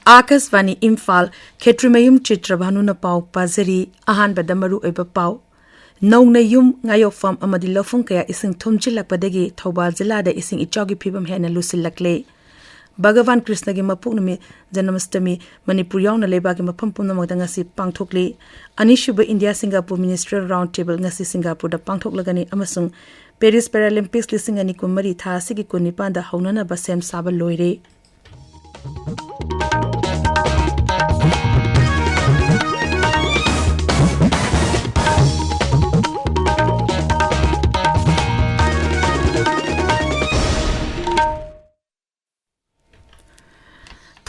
Akasvani Imphal Kshetrimayum Chitrabhanu na pau pazari ahanbada maru oiba pau Nongna yum ngayok fam amadi lofung kaya ising thumchilakpadagi Thoubal jilada ising ichawgi phibam hena lusilakle Bhagavan Krishna gi mapuknumi Janamastami Manipuri yauna leba gi mafam pumnamakda ngasi pangthokli Anishuba India Singapore Ministerial Round Table ngasi Singapore da pangthoklagani amasung Paris Paralympics lising ani kumari tha asigi kunipan da haunana ba sem saba loire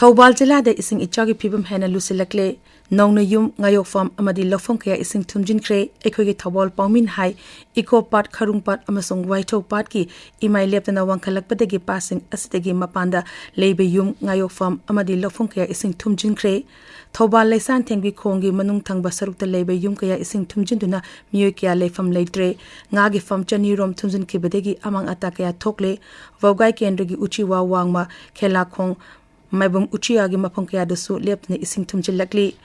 Thoubal jilada ising ichawgi phibam hena lusilakle Nongna yum ngayok fam amadi lofong kaya ising thumjinkhre ekhogi Thoubal pawmin hai Eco Part Kharung Part amasung Waithok Part ki imai leptana wangkhalakpadagi passing asidagi mapanda leibe yum ngayok fam amadi lofong kaya ising thumjinkhre Thoubal leisan thengbi khonggi manung thangba sarukta leibe yum kaya ising thumjinduna miyoi kaya leifam leitre ngagi fam chani rom thumjinkhibadagi amang ata kaya thokle Vaugai Kendragi uchiwa wangma khela khong Maibum Uchiagi mapong kaya dasu lepne ising thumjilakli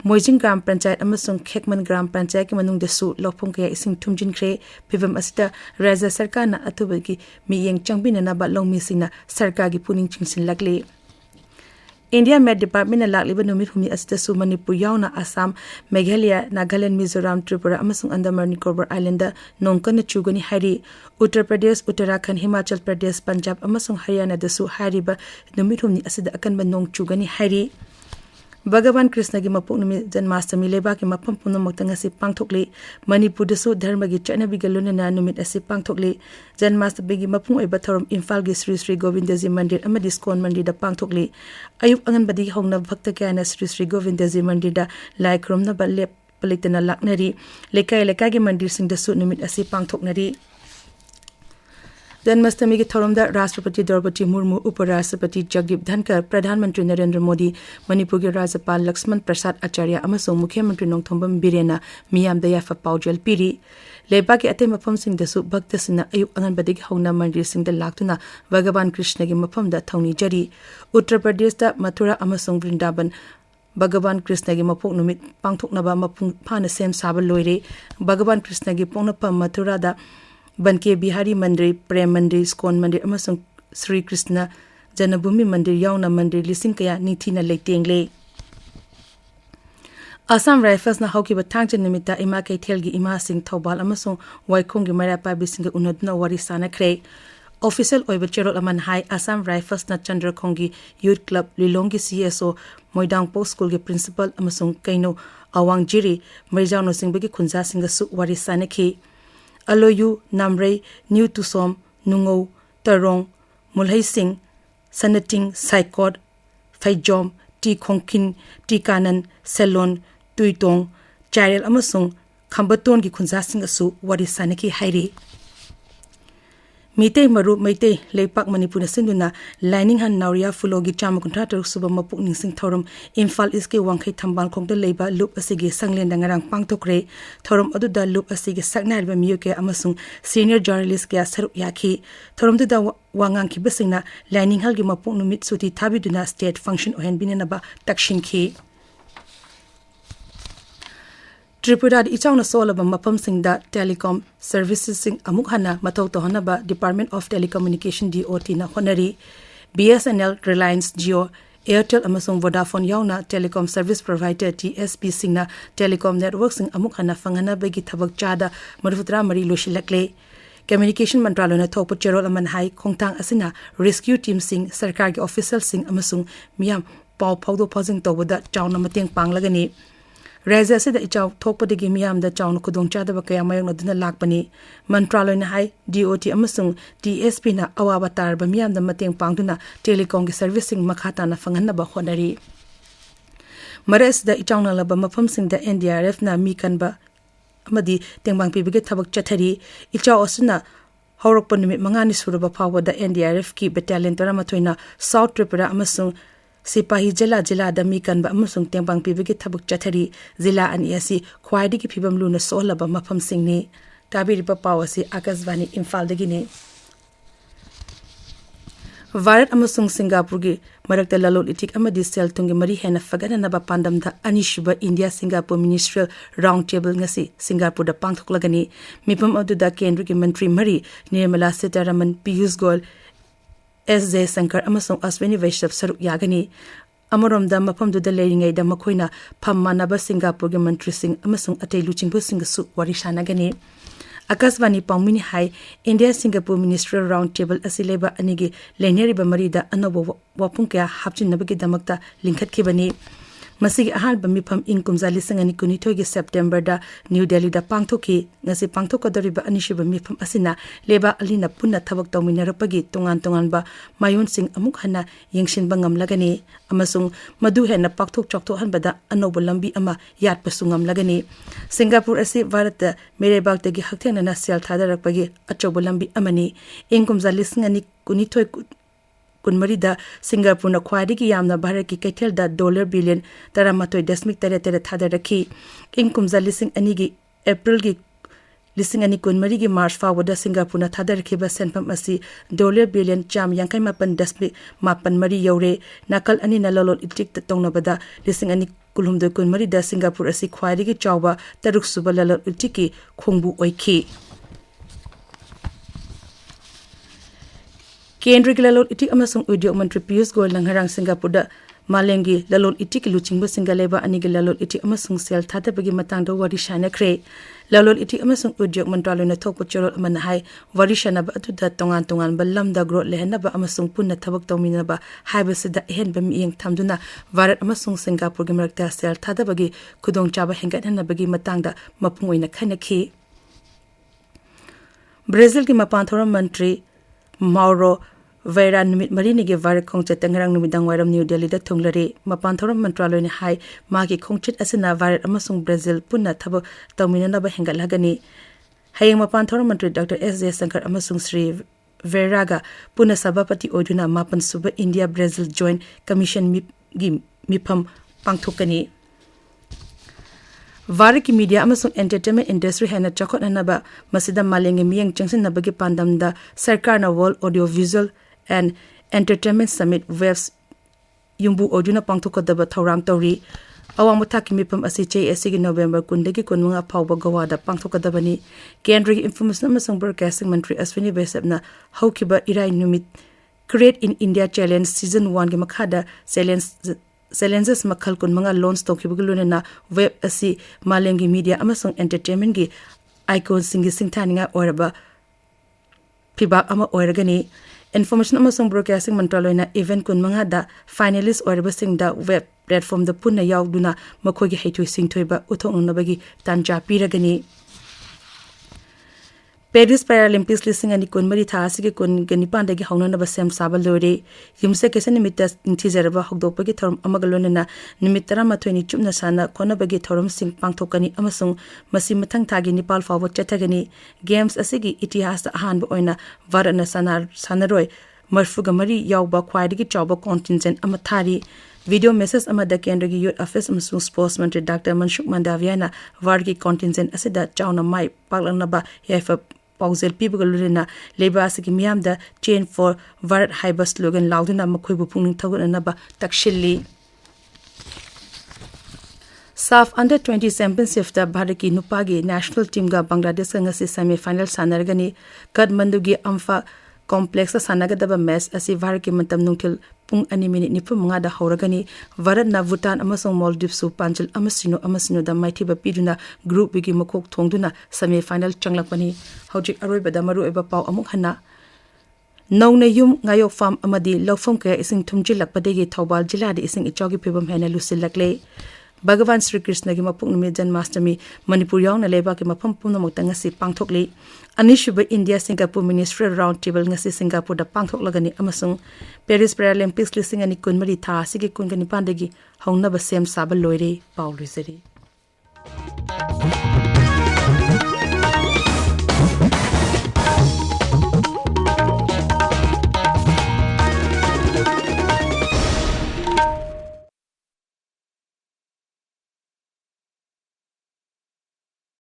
Moijing Gram Panchayat amasung Khekman Gram Panchayat ki manung dasu lopong kaya ising thumjinkhre phibam asita Raja Sarkar na atubagi miyeng changbina na ba longmi singna sarkar gi puning chingsinlakli India Met Department na lakliba numit humi asita su Manipur yauna Assam, Meghalaya, Nagaland, Mizoram, Tripura amasung Andaman Nicobar Islander nongkana chugani hari Uttar Pradesh, Uttarakhand, Himachal Pradesh, Punjab amasung Haryana dasu hariba numit humi asida akanba nong chugani hari Bhagavan Krishna gi mapuknumi Janmashtami leba ki mapam punamakta ngasi pangthokli Manipur dasu dharma gi chanabi galunana numit asi pangthokli Janmashtami gi mapung oiba thorom Imphal gi Sri Sri Govindaji Mandir amadi Skon Mandir da pangthokli ayuk anganbadi hongna bhakta kayana Sri Sri Govindaji Mandir da lai kromna ba lep palitana laknari lekai gi mandir sing dasu numit asi pangthoknari Janmashtami ki thoromda Rashtrapati Draupadi Murmu Uparashtrapati Jagdeep Dhankar Pradhan Mantri Narendra Modi Manipur ki Rajyapal Lakshman Prasad Acharya amasung Mukhyamantri Nongthombam Birena miyamda yafa paujal piri leba ki atay mafam sing dasu bhakta sina ayuk anganbadi hongna mandir sing da laktuna Bhagavan Krishna ki mafam da thawni jari Uttar Pradesh da Mathura amasung Vrindavan Bhagavan Krishna gi mapok numit pangthoknaba mapung phana sem saba loire Bhagavan Krishna gi pongnapam Mathura da Banke Bihari Mandir, Prem Mandir, Skon Mandir amasung Sri Krishna Janabhumi Mandir yauna mandir lising kaya nithina leitengle Assam Rifles na hauki batangjan nimita ima kaithelgi ima sing Thoubal amasung Waikhong gi marapa bisinga unadna wari sana kre Official oiba cherol aman hai Assam Rifles na Chandra Khongi Youth Club Lilongi CSO Moidang Post School gi principal amasung Kaino Awang Jiri Marijano singbagi khunja singa su wari sana ki Aloyu, Namrei, New Tusom, Nungou, Tarong, Mulhai Singh, Sanating, Saikot, Faijom, T. Khongkin, T. Kanan, Selon, Tuitong, Chairel amasung Khambaton gi khunjasing asu wari sanaki hairi. Midday Maru Midday Leipak Manipur sinduna lining han Nauria Fulogi Chamakuntrator Suba Mapuk Ningsing Thorum Imphal Iske Wangkai Thambal Khongda Leiba Loop Asigi Sanglen Dangarang Pangtokre Thorum Aduda Loop Asigi Saknarba Miyuke amasung Senior Journalist Kya Saruk Yaki Thorum Duda Wangang Kibasingna lining halgi Mapuk Numit Suti Tabiduna State Function Ohen Binanaba Takshin Ki Tripura di ichawna solaba mapam singda telecom services sing amuk hana matau tohanaba Department of Telecommunication DOT na honari BSNL Reliance Jio Airtel amasung Vodafone yauna telecom service provider TSP singna telecom network sing amuk hana fangana bagi thabak chada marufutra mari loshilakle Communication Mantralo na thokpa cherol aman hai khongtang asina rescue team sing sarkar gi official sing amasung miyam pau phawdo phawjing tawbada chawna mateng panglagani Raja se da ichaw thokpadagi miyam da chawna khudong chadaba kaya mayong naduna lakpani Mantraloy na hai DOT amasung TSP na awaba tarba miyam da mateng pangduna telecom gi servicing makhata na fanganaba honari Maras da ichawna laba mafam sing da NDRF na mi kanba amadi tengbang pibige thabak chathari ichaw asuna hawrokpa numit mangani suraba phawa da NDRF ki battalion taramathoina South Tripura amasung Sipahi Jila Dami Kanba amasung tengbang pibigi thabuk chathari Zila ani asi khwaidigi phibam luna sohlaba mafam singni tabiriba pawasi Akasvani Imphal dagini Varat amasung Singapore gi marakta lalol itik amadi sel tungi mari hena fagana naba pandamda anishuba India Singapore Ministerial Round Table ngasi Singapore da pangthoklagani mipam aduda kendra gi mantri mari Nirmala Sitharaman Piyush Goyal S.J. Sankar amasung Aswini Vaishnav saruk yagani Amoromda mapamduda leiringaida makoina phammanaba Singapore gi mantri sing amasung atei luchingbu singasu warishanagani Akasvani Paumini Hai India Singapore Ministerial Round Table Asileba Anigi Leneriba Marida Anobo Wapunka Hapchin Nabagi Damakta Linkat Kibani Masigi Ahal Bamipam Inkumza Lisangani Kunitogi September da New Delhi da Pangtoki Nasi Pangtoko Doriba Anishiba Mipam Asina Leba Alina Puna Tabak Dominarapagi Tongan ba Mayun Sing Amukhana Yingshin Bangam Lagani Amasung Madu Hena Paktok Chokto Hanbada Anobo Lambi Ama Yat Pasungam Lagani Singapore Asi Varata Merebak Degi Haktena Nasyal Tadarakpagi Achobo Lambi Amani Inkumza Lisangani Kunitoi Kunmarida Singapore na khwadigi yamna Bharat ki kaithel da $1 billion taramatoi dasmik tere thadaraki inkumza lising anigi April gi lising ani kunmari gi March fawada Singapore na thadaraki ba senpam asi $1 billion cham yankai mapan dasmik mapan mari yore nakal ani na lolol itik tongna bada lising ani kulumdo kunmari da Singapore asi khwadigi chawba taruk suba lolol itiki khongbu oiki Kendrick Lalol Itik amasung Udyog Mantri Piyush Goyal nangharang Singapore da Malengi Lalol Itik luchingba Singaleba anigi Lalol Itik amasung sel thadabagi matangda warishana kre Lalol Itik amasung Udyog Mantraloy na thokpa chorol amanahai warishana ba atuda tongan ba lamda growth lehna ba amasung punna thabak tawmina ba haibasida hen ba miyeng thamduna Bharat amasung Singapore gi marakta sel thadabagi khudong chaba hengatna bagi matangda mapung oina khanakhi Brazil gi mapanthora mantri Mauro Vera Numit Marini gi Varak Khongchet tangrang numidang wairam New Delhi da thunglari Mapanthoram Mantraloy ni hai magi khongchet asina Varat amasung Brazil punna thabo tawminana ba hengalagani hayeng Mapanthoram Mantri Dr. S.J. Sankar amasung Sri Veraga punna sabapati oiduna mapan suba India Brazil Joint Commission gi mipam pangthokani Variki media amasung entertainment industry hena chakot naba masida malengi miyang changsin nabagi pandamda sarkar na World Audiovisual and Entertainment Summit Webs yumbu oduna pangthokodaba thorang tori awang muthaki mipam asi JSC gi November kundagi kunmunga phawba gawada pangthokodabani Kendri Information amasung Broadcasting Mantri Aswini Vaishnav haukiba irai numit Create in India Challenge Season 1 gi makhada challenges makhal kun manga launch tokibuguluna web asi malengi media amasung entertainment gi icon singi singthaninga oraba phibak ama oiragani information amasung broadcasting mantraloy na event kun manga da finalist oraba singda web platform da punna yauduna makhogi heitui singthoiba uthongnabagi tanja piragani Paris Paralympics lising ani kunmari thasi ge kun ganipan dagi haunana ba sem sabal lore yumse kesen nimita intizerba hogdopagi thorum amagalonena nimitara mathoni chupna sana khona bagi thorum sing pangthokani amasung masi mathang thagi Nepal forward chathagani games asigi itihas ahan ba oina varana sanaroi marfuga mari yawba khwaidigi chawba contingent amathari Video message amada Kendra Youth Affairs amasung Sports Ministry Dr. Manshuk Mandaviana wargi contingent asida chawna mai paklanaba yafa Pauzel Pibugaluna Labor Asiki Miamda Chain for Varat Haiba slogan Lauduna Makuibu Punging Tagunanaba Takshili Saf Under 20 Championship da Bharaki Nupagi National Team ga Bangladesh ngasi semi final sanargani Kathmandu gi Amfa Complex sanagadaba match asi Bharaki mantam nungthil pung 2 minute nipu manga da hauragani Varat na Bhutan amasung Maldives su Panjal amasino da maithiba piduna group bigi makok thongduna semi final changlakpani hojik aroiba da maru eba pau amuk hana Nongna yum ngayok farm amadi lawfam kaya ising thumjilakpadegi Thobal jila de ising ichogi pibam hena lusilakle Bhagavan Sri Krishna gi mapung numi Janmashtami Manipur yaw na leba ki mapam pumna mokta ngasi pangthokli Anishuba India Singapore Ministerial Round Table ngasi Singapore da pangthoklagani amasung Paris Paralympics lising ani kunmari tha asigi kungani pandagi haunaba sem sabal loire paul rizari